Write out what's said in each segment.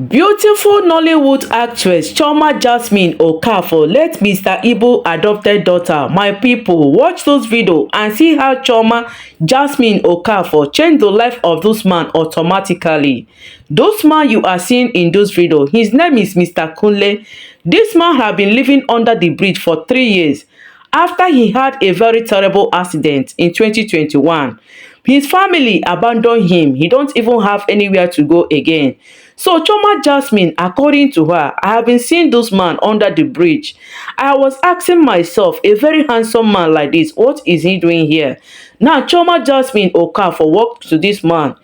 Beautiful Nollywood actress Chioma Jasmine Okafor let Mr. Igbo adopted daughter. My people, watch those videos and see how Chioma Jasmine Okafor changed the life of this man automatically. Those man you are seeing in those videos, his name is Mr. Kunle. This man have been living under the bridge for 3 years after he had a very terrible accident in 2021. His family abandoned him. He don't even have anywhere to go again. So Chioma Jasmine, according to her, I have been seeing those man under the bridge. I was asking myself, a very handsome man like this, what is he doing here? Now Chioma Jasmine Okafor walked to this man.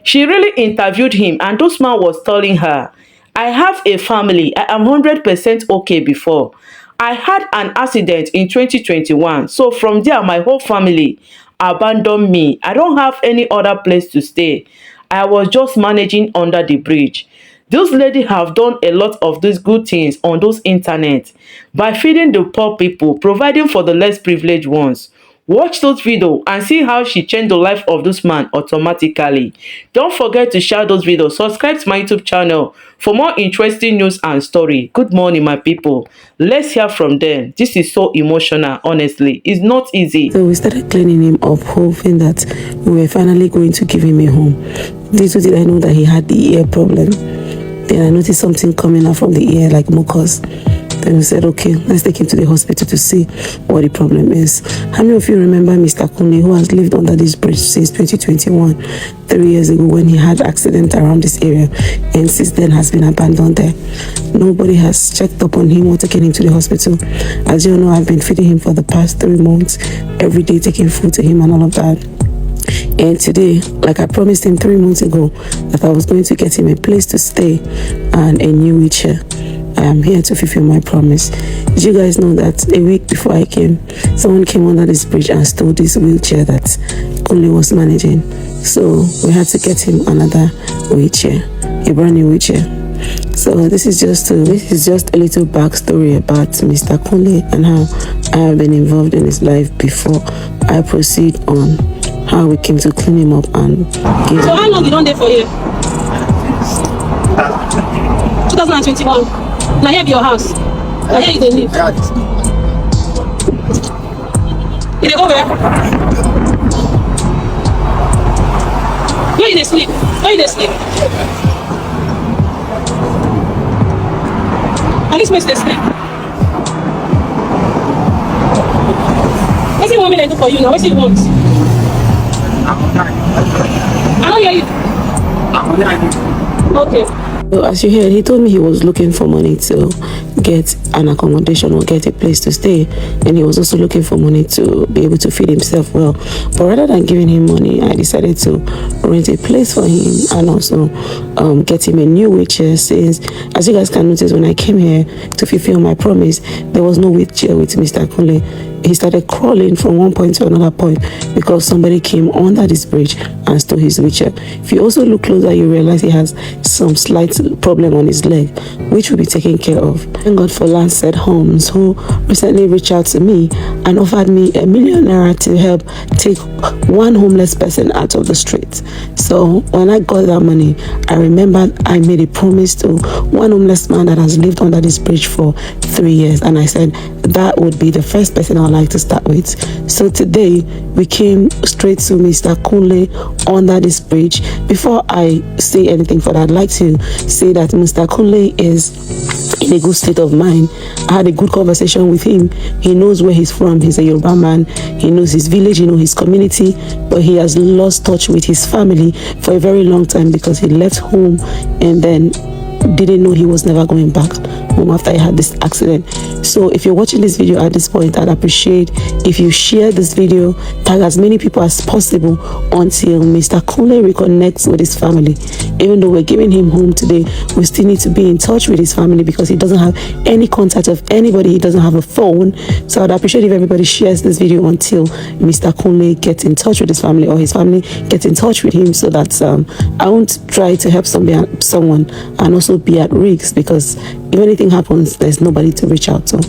She really interviewed him, and this man was telling her, I have a family. I am 100% okay before. I had an accident in 2021. So from there, my whole family abandoned me. I don't have any other place to stay. I was just managing under the bridge. Those ladies have done a lot of these good things on those internet by feeding the poor people, providing for the less privileged ones. Watch those videos and see how she changed the life of this man automatically. Don't forget to share those videos. Subscribe to my YouTube channel for more interesting news and story. Good morning, my people. Let's hear from them. This is so emotional, honestly. It's not easy. So we started cleaning him up, hoping that we were finally going to give him a home. Little did I know that he had the ear problem. Then I noticed something coming out from the ear, like mucus. Then we said, okay, let's take him to the hospital to see what the problem is. How many of you remember Mr. Kunle, who has lived under this bridge since 2021, 3 years ago, when he had accident around this area, and since then has been abandoned there? Nobody has checked up on him or taken him to the hospital. As you know, I've been feeding him for the past 3 months, every day taking food to him and all of that. And today, like I promised him 3 months ago, that I was going to get him a place to stay and a new wheelchair. I am here to fulfill my promise. Did you guys know that a week before I came, someone came under this bridge and stole this wheelchair that Kunle was managing? So we had to get him another wheelchair, a brand new wheelchair. So this is just a little backstory about Mr. Kunle and how I have been involved in his life before I proceed on how we came to clean him up and give. So how long you don't there for here? 2021. Now here be your house. Now here you dey live. You dey go where? Where you dey sleep? Where you dey sleep? At least make dey sleep. What do you want me to do for you now? What do you want? I don't hear you. Okay. So as you heard, he told me he was looking for money to get an accommodation or get a place to stay, and he was also looking for money to be able to feed himself well. But rather than giving him money, I decided to rent a place for him and also get him a new wheelchair, since, as you guys can notice, when I came here to fulfill my promise, there was no wheelchair with Mr. Kunle. He started crawling from one point to another point because somebody came under this bridge and stole his wheelchair. If you also look closer, you realize he has some slight problem on his leg, which will be taken care of. Thank God for Lancet Homes, who recently reached out to me and offered me ₦1 million to help take one homeless person out of the street. So when I got that money, I remembered I made a promise to one homeless man that has lived under this bridge for 3 years, and I said that would be the first person I'd like to start with. So today we came straight to Mr. Kunle under this bridge. Before I say anything further, I'd like to say that Mr. Kunle is in a good state of mind. I had a good conversation with him. He knows where he's from. He's a Yoruba man. He knows his village, he knows his community, but he has lost touch with his family for a very long time because he left home and then didn't know he was never going back home after he had this accident. So if you're watching this video at this point, I'd appreciate if you share this video, tag as many people as possible until Mr. Kunle reconnects with his family. Even though we're giving him home today, we still need to be in touch with his family because he doesn't have any contact of anybody. He doesn't have a phone. So I'd appreciate if everybody shares this video until Mr. Kunle gets in touch with his family or his family gets in touch with him, so that I won't try to help someone and also be at risk, because if anything happens, there's nobody to reach out to.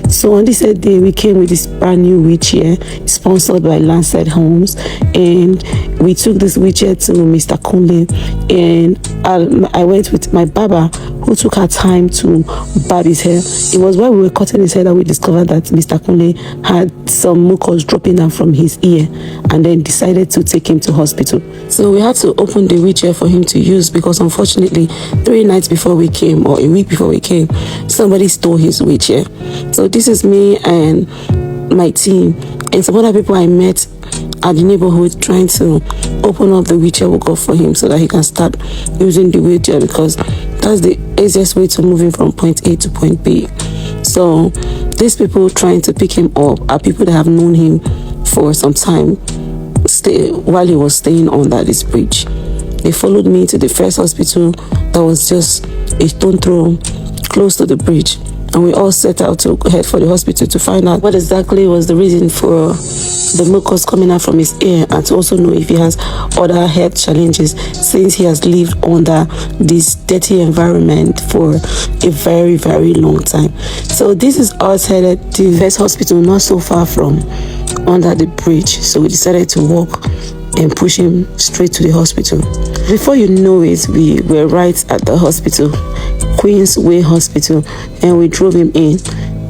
So on this day, we came with this brand new wheelchair sponsored by Lancet Homes, and we took this wheelchair to Mr. Kunle and I went with my barber, who took her time to barb his hair. It was while we were cutting his hair that we discovered that Mr. Kunle had some mucus dropping down from his ear, and then decided to take him to hospital. So we had to open the wheelchair for him to use, because unfortunately 3 nights before we came, or a week before we came, somebody stole his wheelchair. So this is me and my team and some other people I met at the neighborhood trying to open up the wheelchair we got for him so that he can start using the wheelchair, because that's the easiest way to move him from point A to point B. So these people trying to pick him up are people that have known him for some time, while he was staying under this bridge. They followed me to the first hospital that was just a stone throw close to the bridge, and we all set out to head for the hospital to find out what exactly was the reason for the mucus coming out from his ear, and to also know if he has other health challenges, since he has lived under this dirty environment for a very, very long time. So this is us headed to the first hospital, not so far from under the bridge. So we decided to walk and push him straight to the hospital. Before you know it, we were right at the hospital, Queensway Hospital, and we drove him in.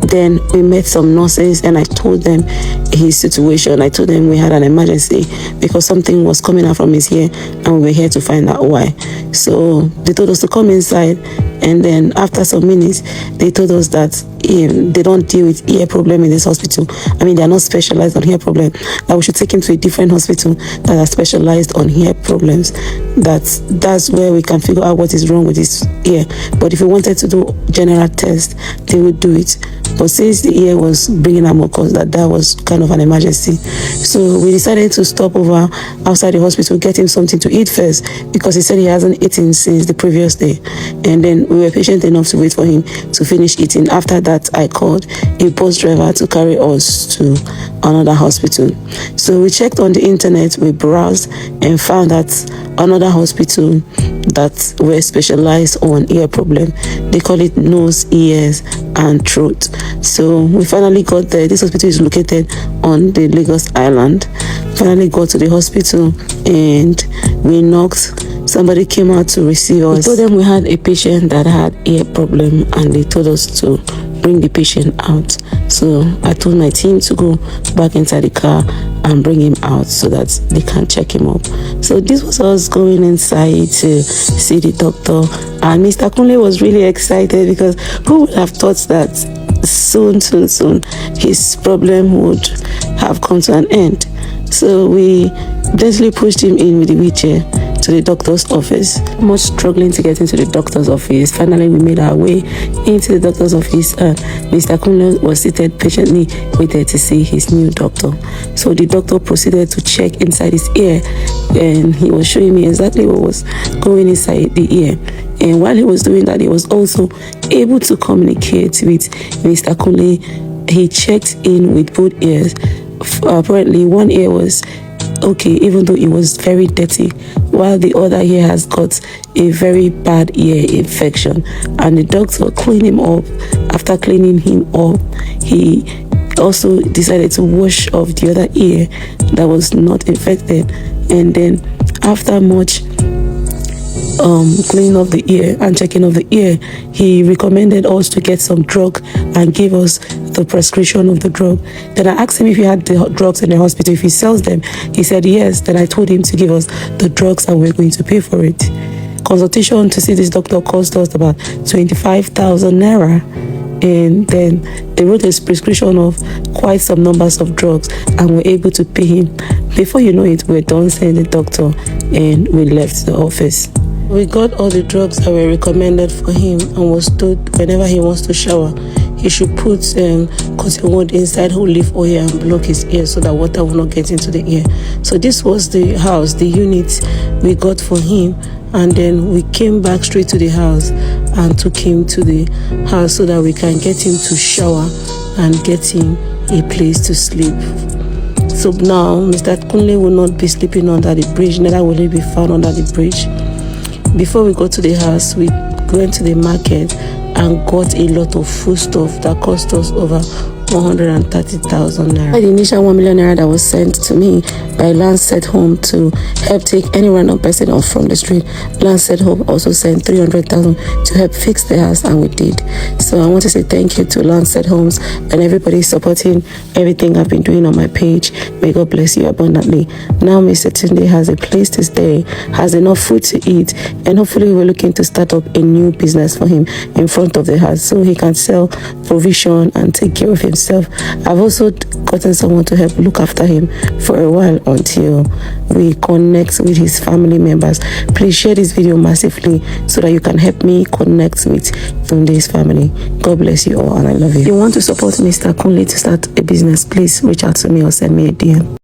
Then we met some nurses, and I told them his situation. I told them we had an emergency because something was coming out from his ear, and we were here to find out why. So they told us to come inside, and then after some minutes they told us that they don't deal with ear problem in this hospital. I mean, they are not specialized on ear problem, that we should take him to a different hospital that are specialized on ear problems. That's where we can figure out what is wrong with his ear. But if we wanted to do general test, they would do it. But since the ear was bringing out mucus, that was kind of an emergency. So we decided to stop over outside the hospital, get him something to eat first, because he said he hasn't eaten since the previous day. And then we were patient enough to wait for him to finish eating. After that, I called a bus driver to carry us to another hospital. So we checked on the internet, we browsed and found that another hospital that were specialized on ear problem. They call it nose, ears and throat. So we finally got there. This hospital is located on the Lagos Island. Finally got to the hospital and we knocked. Somebody came out to receive us. We told them we had a patient that had ear problem, and they told us to bring the patient out. So I told my team to go back inside the car and bring him out so that they can check him up. So this was us going inside to see the doctor, and Mr. Kunle was really excited, because who would have thought that soon his problem would have come to an end. So we gently pushed him in with the wheelchair to the doctor's office. Much struggling to get into the doctor's office, finally we made our way into the doctor's office, and Mr. Kunle was seated patiently waited to see his new doctor. So the doctor proceeded to check inside his ear, and he was showing me exactly what was going inside the ear. And while he was doing that, he was also able to communicate with Mr. Kunle. He checked in with both ears. Apparently one ear was okay, even though it was very dirty, while the other ear has got a very bad ear infection. And the doctor cleaned him up. After cleaning him up, he also decided to wash off the other ear that was not infected. And then after much cleaning of the ear and checking of the ear, he recommended us to get some drug and gave us the prescription of the drug. Then I asked him if he had the drugs in the hospital, if he sells them. He said yes. Then I told him to give us the drugs and we're going to pay for it. Consultation to see this doctor cost us about 25,000 naira. And then they wrote a prescription of quite some numbers of drugs, and we're able to pay him. Before you know it, we're done seeing the doctor and we left the office. We got all the drugs that were recommended for him, and was told whenever he wants to shower, he should put cotton wool inside olive oil and block his ear so that water will not get into the ear. So this was the house, the unit we got for him, and then we came back straight to the house and took him to the house so that we can get him to shower and get him a place to sleep. So now Mr. Kunle will not be sleeping under the bridge, neither will he be found under the bridge. Before we got to the house, we went to the market and got a lot of food stuff that cost us over 130,000 naira. The initial 1 million naira that was sent to me by Lancet Home to help take any random person off from the street, Lancet Home also sent 300,000 to help fix the house, and we did. So I want to say thank you to Lancet Homes and everybody supporting everything I've been doing on my page. May God bless you abundantly. Now Mr. Tunde has a place to stay, has enough food to eat, and hopefully we're looking to start up a new business for him in front of the house so he can sell provision and take care of himself. I've also gotten someone to help look after him for a while until we connect with his family members. Please share this video massively so that you can help me connect with Tunde's family. God bless you all, and I love you. If you want to support Mr. Kunle to start a business, please reach out to me or send me a DM.